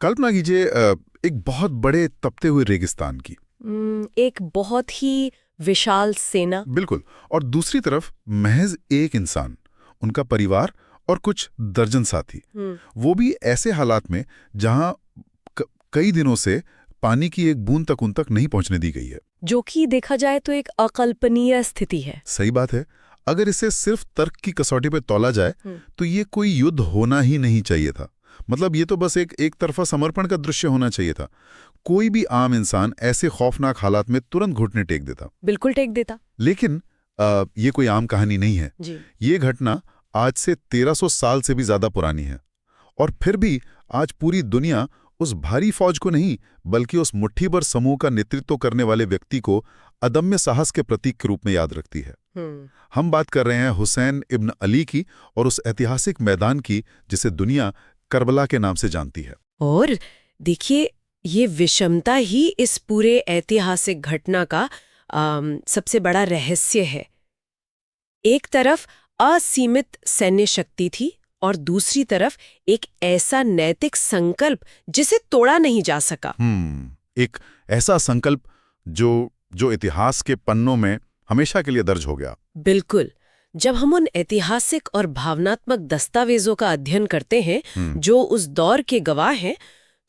कल्पना कीजिए एक बहुत बड़े तपते हुए रेगिस्तान की। एक बहुत ही विशाल सेना। बिल्कुल। और दूसरी तरफ महज एक इंसान, उनका परिवार और कुछ दर्जन साथी, वो भी ऐसे हालात में जहां कई दिनों से पानी की एक बूंद तक उन तक नहीं पहुंचने दी गई है, जो कि देखा जाए तो एक अकल्पनीय स्थिति है। सही बात है। अगर इसे सिर्फ तर्क की कसौटी पे तौला जाए तो ये कोई युद्ध होना ही नहीं चाहिए था। मतलब ये तो बस एक तरफा समर्पण का दृश्य होना चाहिए था। कोई भी आम इंसान ऐसे खौफनाक हालात में तुरंत घुटने टेक देता। बिल्कुल टेक देता। लेकिन ये कोई आम कहानी नहीं है जी। ये घटना आज से 1300 साल से भी ज्यादा पुरानी है। और फिर भी आज पूरी दुनिया उस भारी फौज को नहीं, बल्कि उस मुट्ठी भर समूह का नेतृत्व करने वाले व्यक्ति को अदम्य साहस के प्रतीक के रूप में याद रखती है। हम बात कर रहे हैं हुसैन इब्न अली की और उस ऐतिहासिक मैदान की जिसे दुनिया करबला के नाम से जानती है। और देखिए, ये विषमता ही इस पूरे ऐतिहासिक घटना का सबसे बड़ा रहस्य है। एक तरफ असीमित सैन्य शक्ति थी और दूसरी तरफ एक ऐसा नैतिक संकल्प जिसे तोड़ा नहीं जा सका। एक ऐसा संकल्प जो इतिहास के पन्नों में हमेशा के लिए दर्ज हो गया। बिल्कुल। जब हम उन ऐतिहासिक और भावनात्मक दस्तावेजों का अध्ययन करते हैं जो उस दौर के गवाह हैं,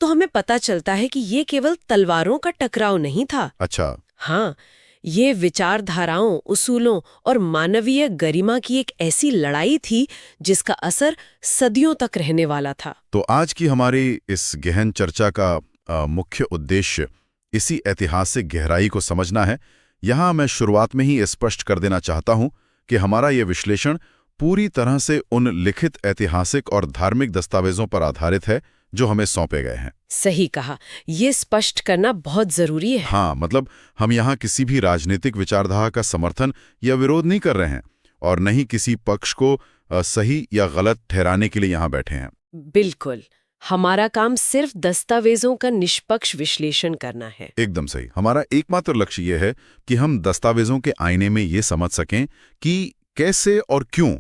तो हमें पता चलता है कि ये केवल तलवारों का टकराव नहीं था। अच्छा। हाँ, ये विचारधाराओं, उसूलों और मानवीय गरिमा की एक ऐसी लड़ाई थी जिसका असर सदियों तक रहने वाला था। तो आज की हमारी इस गहन चर्चा का मुख्य उद्देश्य इसी ऐतिहासिक गहराई को समझना है। यहाँ मैं शुरुआत में ही स्पष्ट कर देना चाहता हूँ कि हमारा ये विश्लेषण पूरी तरह से उन लिखित ऐतिहासिक और धार्मिक दस्तावेजों पर आधारित है जो हमें सौंपे गए हैं। सही कहा, ये स्पष्ट करना बहुत जरूरी है। हाँ, मतलब हम यहाँ किसी भी राजनीतिक विचारधारा का समर्थन या विरोध नहीं कर रहे हैं और न ही किसी पक्ष को सही या गलत ठहराने के लिए यहाँ बैठे हैं। बिल्कुल, हमारा काम सिर्फ दस्तावेजों का निष्पक्ष विश्लेषण करना है। एकदम सही। हमारा एकमात्र लक्ष्य ये है कि हम दस्तावेजों के आईने में ये समझ सकें कि कैसे और क्यों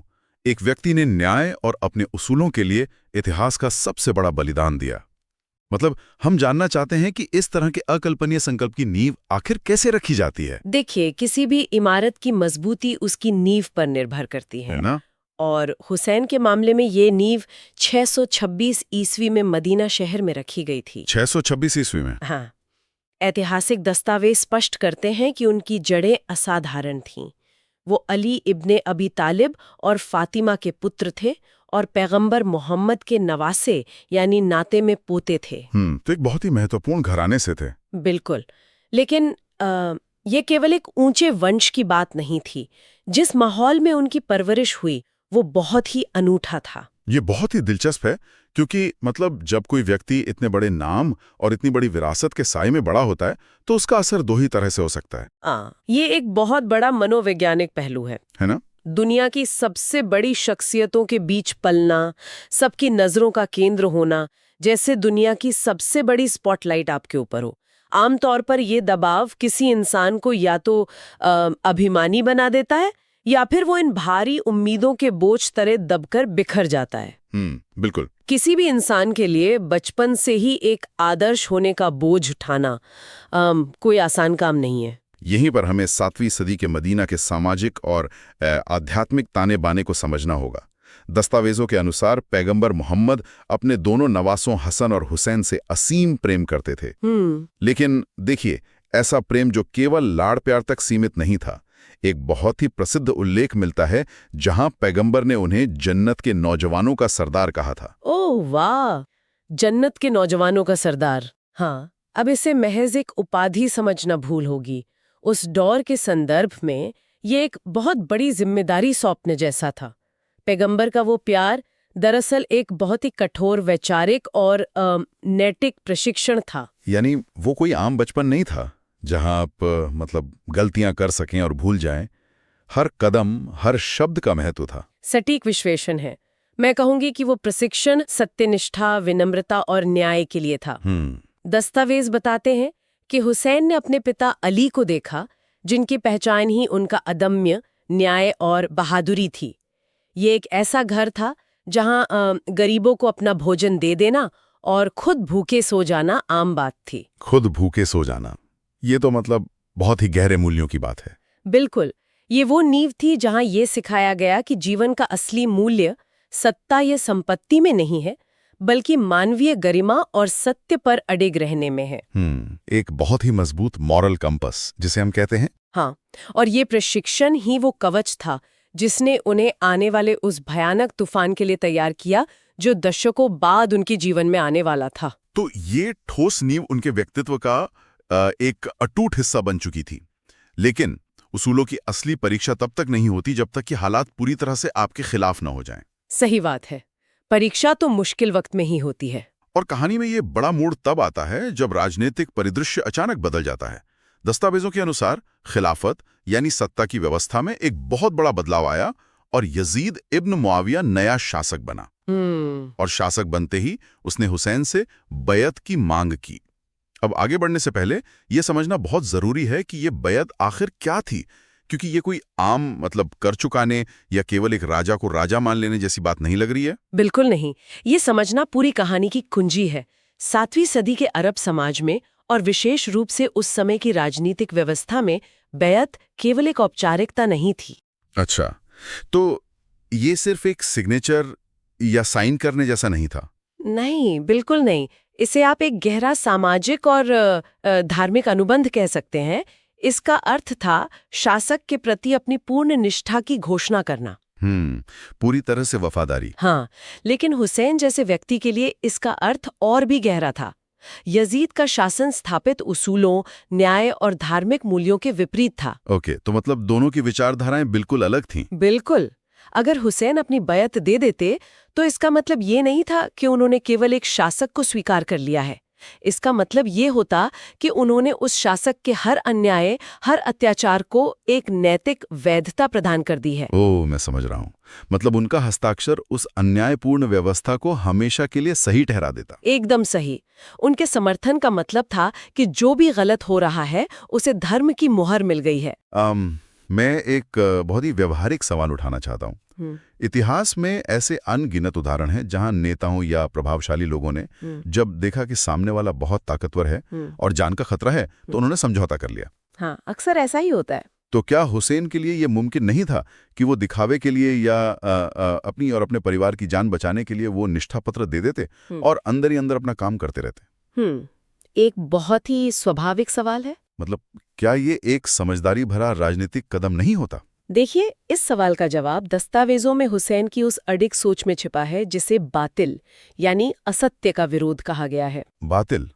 एक व्यक्ति ने न्याय और अपने उसूलों के लिए इतिहास का सबसे बड़ा बलिदान दिया। मतलब हम जानना चाहते हैं कि इस तरह के अकल्पनीय संकल्प की नींव आखिर कैसे रखी जाती है। देखिए, किसी भी इमारत की मजबूती उसकी नींव पर निर्भर करती है ना? और हुसैन के मामले में ये नींव 626 ईस्वी में मदीना शहर में रखी गई थी। 626 ईस्वी में? हाँ। ऐतिहासिक दस्तावेज स्पष्ट करते हैं कि उनकी जड़ें असाधारण थीं। वो अली इब्ने अबी तालिब और फातिमा के पुत्र थे और पैगंबर मोहम्मद के नवासे यानी नाते में पोते थे। तो एक बहुत ही महत्वपूर्ण घराने से थे। बिल्कुल। लेकिन ये केवल एक ऊंचे वंश की बात नहीं थी। जिस माहौल में उनकी परवरिश हुई वो बहुत ही अनूठा था। ये बहुत ही दिलचस्प है क्योंकि मतलब जब कोई व्यक्ति इतने बड़े नाम और इतनी बड़ी विरासत के साए में बड़ा होता है तो उसका असर दो ही तरह से हो सकता है। ये एक बहुत बड़ा मनोवैज्ञानिक पहलू है ना? दुनिया की सबसे बड़ी शख्सियतों के बीच पलना, सबकी नजरों का केंद्र होना, जैसे दुनिया की सबसे बड़ी स्पॉटलाइट आपके ऊपर हो। आमतौर पर यह दबाव किसी इंसान को या तो अभिमानी बना देता है या फिर वो इन भारी उम्मीदों के बोझ तले दबकर बिखर जाता है। बिल्कुल। किसी भी इंसान के लिए बचपन से ही एक आदर्श होने का बोझ उठाना कोई आसान काम नहीं है। यहीं पर हमें 7वीं सदी के मदीना के सामाजिक और आध्यात्मिक ताने बाने को समझना होगा। दस्तावेजों के अनुसार पैगंबर मोहम्मद अपने दोनों नवासों हसन और हुसैन से असीम प्रेम करते थे। लेकिन देखिए, ऐसा प्रेम जो केवल लाड़ प्यार तक सीमित नहीं था। एक बहुत ही प्रसिद्ध उल्लेख मिलता है जहां पैगंबर ने उन्हें जन्नत के नौजवानों का सरदार कहा था। ओह वाह, जन्नत के नौजवानों का सरदार। हाँ, अब इसे महज एक उपाधि समझना भूल होगी। उस दौर के संदर्भ में ये एक बहुत बड़ी जिम्मेदारी सौंपने जैसा था। पैगंबर का वो प्यार दरअसल एक बहुत ही कठोर वैचारिक और नैतिक प्रशिक्षण था। यानी वो कोई आम बचपन नहीं था जहां आप मतलब गलतियां कर सकें और भूल जाएं। हर कदम, हर शब्द का महत्व था। सटीक विश्लेषण है। मैं कहूंगी कि वो प्रशिक्षण सत्यनिष्ठा, विनम्रता और न्याय के लिए था। दस्तावेज बताते हैं कि हुसैन ने अपने पिता अली को देखा, जिनकी पहचान ही उनका अदम्य न्याय और बहादुरी थी। ये एक ऐसा घर था जहां गरीबों को अपना भोजन दे देना और खुद भूखे सो जाना आम बात थी। खुद भूखे सो जाना, ये तो मतलब बहुत ही गहरे मूल्यों की बात है। बिल्कुल, ये वो नींव थी जहां ये सिखाया गया कि जीवन का असली मूल्य सत्ता या संपत्ति में नहीं है, बल्कि मानवीय गरिमा और सत्य पर अडिग रहने में है। एक बहुत ही मजबूत मॉरल कंपस जिसे हम कहते हैं। हाँ, और ये प्रशिक्षण ही वो कवच था जिसने उन्हें आने वाले उस भयानक तूफान के लिए तैयार किया जो दशकों बाद उनके जीवन में आने वाला था। तो ये ठोस नींव उनके व्यक्तित्व का एक अटूट हिस्सा बन चुकी थी। लेकिन उसूलों की असली परीक्षा तब तक नहीं होती जब तक कि हालात पूरी तरह से आपके खिलाफ न हो जाएं। सही बात है, परीक्षा तो मुश्किल वक्त में ही होती है। और कहानी में ये बड़ा मोड़ तब आता है जब राजनीतिक परिदृश्य अचानक बदल जाता है। दस्तावेजों के अनुसार खिलाफत यानी सत्ता की व्यवस्था में एक बहुत बड़ा बदलाव आया और यजीद इब्न मुआविया नया शासक बना। और शासक बनते ही उसने हुसैन से बैत की मांग की। अब आगे बढ़ने से पहले यह समझना बहुत जरूरी है कि यह बैत आखिर क्या थी, क्योंकि ये कोई आम कर चुकाने या केवल एक राजा को राजा मान लेने जैसी बात नहीं लग रही है। बिल्कुल नहीं, ये समझना पूरी कहानी की कुंजी है। 7वीं सदी के अरब समाज में और विशेष रूप से उस समय की राजनीतिक व्यवस्था में बैत केवल एक औपचारिकता नहीं थी। अच्छा, तो ये सिर्फ एक सिग्नेचर या साइन करने जैसा नहीं था? नहीं, बिल्कुल नहीं। इसे आप एक गहरा सामाजिक और धार्मिक अनुबंध कह सकते हैं। इसका अर्थ था शासक के प्रति अपनी पूर्ण निष्ठा की घोषणा करना। पूरी तरह से वफादारी। हाँ, लेकिन हुसैन जैसे व्यक्ति के लिए इसका अर्थ और भी गहरा था। यजीद का शासन स्थापित उसूलों, न्याय और धार्मिक मूल्यों के विपरीत था। ओके, तो मतलब दोनों की विचारधाराएं बिल्कुल अलग थीं। बिल्कुल। अगर हुसैन अपनी बैत दे देते तो इसका मतलब ये नहीं था कि उन्होंने केवल एक शासक को स्वीकार कर लिया है। इसका मतलब ये होता कि उन्होंने उस शासक के हर अन्याय, हर अत्याचार को एक नैतिक वैधता प्रदान कर दी है। ओह, मैं समझ रहा हूँ। मतलब उनका हस्ताक्षर उस अन्यायपूर्ण व्यवस्था को हमेशा के लिए सही ठहरा देता। एकदम सही। उनके समर्थन का मतलब था कि जो भी गलत हो रहा है उसे धर्म की मुहर मिल गई है। मैं एक बहुत ही व्यवहारिक सवाल उठाना चाहता हूँ। इतिहास में ऐसे अनगिनत उदाहरण हैं जहां नेताओं या प्रभावशाली लोगों ने जब देखा कि सामने वाला बहुत ताकतवर है और जान का खतरा है तो उन्होंने समझौता कर लिया। हाँ, अक्सर ऐसा ही होता है। तो क्या हुसैन के लिए यह मुमकिन नहीं था कि वो दिखावे के लिए या अपनी और अपने परिवार की जान बचाने के लिए वो निष्ठा पत्र दे देते और अंदर ही अंदर अपना काम करते रहते? एक बहुत ही स्वाभाविक सवाल है। मतलब क्या ये एक समझदारी भरा राजनीतिक कदम नहीं होता? देखिए, इस सवाल का जवाब दस्तावेजों में हुसैन की उस अडिग सोच में छिपा है जिसे बातिल यानी असत्य का विरोध कहा गया है। बातिल?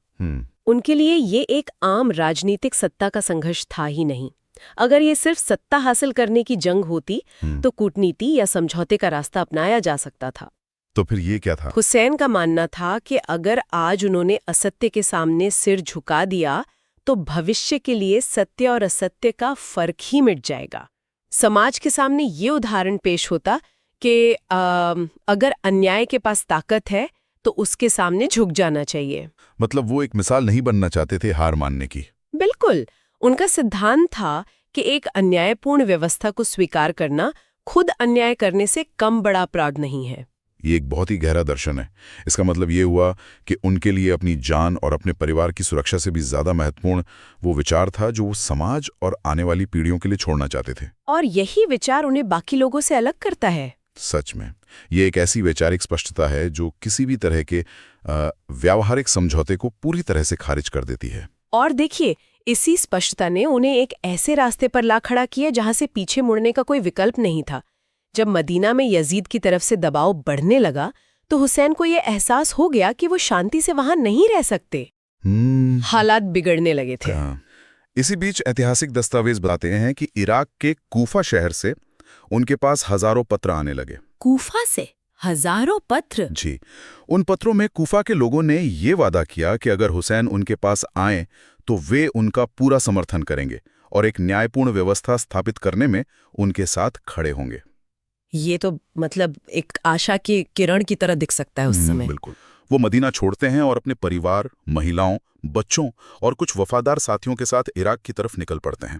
उनके लिए ये एक आम राजनीतिक सत्ता का संघर्ष था ही नहीं। अगर ये सिर्फ सत्ता हासिल करने की जंग होती तो कूटनीति या समझौते का रास्ता अपनाया जा सकता था। तो फिर ये क्या था? हुसैन का मानना था कि अगर आज उन्होंने असत्य के सामने सिर झुका दिया तो भविष्य के लिए सत्य और असत्य का फर्क ही मिट जाएगा। समाज के सामने ये उदाहरण पेश होता कि अगर अन्याय के पास ताकत है तो उसके सामने झुक जाना चाहिए। मतलब वो एक मिसाल नहीं बनना चाहते थे हार मानने की। बिल्कुल। उनका सिद्धांत था कि एक अन्यायपूर्ण व्यवस्था को स्वीकार करना खुद अन्याय करने से कम बड़ा अपराध नहीं है। ये एक बहुत ही गहरा दर्शन है। इसका मतलब ये हुआ कि उनके लिए अपनी जान और अपने परिवार की सुरक्षा से भी ज्यादा महत्वपूर्ण वो विचार था जो वो समाज और आने वाली पीढ़ियों के लिए छोड़ना चाहते थे। और यही विचार उन्हें बाकी लोगों से अलग करता है। सच में ये एक ऐसी वैचारिक स्पष्टता है जो किसी भी तरह के व्यावहारिक समझौते को पूरी तरह से खारिज कर देती है। और देखिए, इसी स्पष्टता ने उन्हें एक ऐसे रास्ते पर ला खड़ा किया जहां से पीछे मुड़ने का कोई विकल्प नहीं था। जब मदीना में यजीद की तरफ से दबाव बढ़ने लगा तो हुसैन को यह एहसास हो गया कि वो शांति से वहां नहीं रह सकते। हालात बिगड़ने लगे थे। इसी बीच ऐतिहासिक दस्तावेज बताते हैं कि इराक के कूफा शहर से उनके पास हजारों पत्र आने लगे। कूफा से हजारों पत्र? जी। उन पत्रों में कूफा के लोगों ने ये वादा किया कि अगर हुसैन उनके पास आए तो वे उनका पूरा समर्थन करेंगे और एक न्यायपूर्ण व्यवस्था स्थापित करने में उनके साथ खड़े होंगे। ये तो मतलब एक आशा की किरण की तरह दिख सकता है उस समय। बिल्कुल। वो मदीना छोड़ते हैं और अपने परिवार, महिलाओं, बच्चों और कुछ वफादार साथियों के साथ इराक की तरफ निकल पड़ते हैं।